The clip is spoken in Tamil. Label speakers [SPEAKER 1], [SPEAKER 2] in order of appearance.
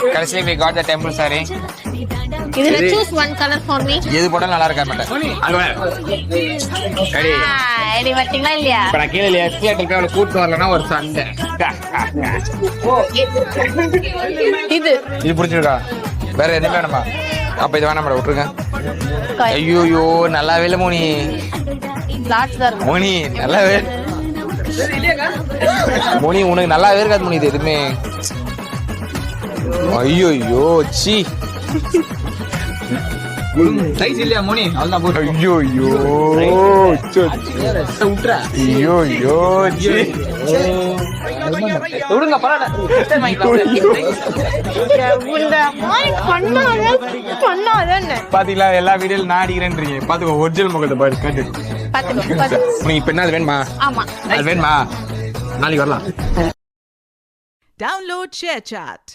[SPEAKER 1] கடைசில we got the temple saree.
[SPEAKER 2] இதுல choose one color for me.
[SPEAKER 1] எது போட்டாலும் நல்லா இருக்கா மாட்டேன். அங்க வா. ரெடி.
[SPEAKER 2] ரெடி வட்டிங்களா இல்லையா?
[SPEAKER 1] இப்ப நான் கீழ எஸ்கலேட்டர் போய் அவளை கூட்டு வரலனா ஒரு சண்டை. இது பிடிச்சிருக்கா? வேற எதுவும் வேணுமா? அப்ப இது வேணாம் மேடம் விட்டுருங்க. ஐயோ நல்லாவே இல்ல மோனி.
[SPEAKER 2] லாட்ஸ் தான்
[SPEAKER 1] மோனி நல்லாவே மோனி உனக்கு நல்லாவே இருக்காது மோனி இது எதுவுமே. ஐயோ சி சைஸ் இல்லையா மோனி? அவ்வளவுதான் போடு. ஐயோ விடுங்க பாத்தீங்களா எல்லா வீடியோல நான் அடிக்கிறேன்றீங்க. பாத்துக்கோ ஒரிஜினல் முகத்தை பாரு கேட்டு. நீங்க இப்ப என்ன அது வேணுமா?
[SPEAKER 2] ஆமா
[SPEAKER 1] அது வேணுமா? நாளைக்கு வரலாம்.
[SPEAKER 3] Download ShareChat.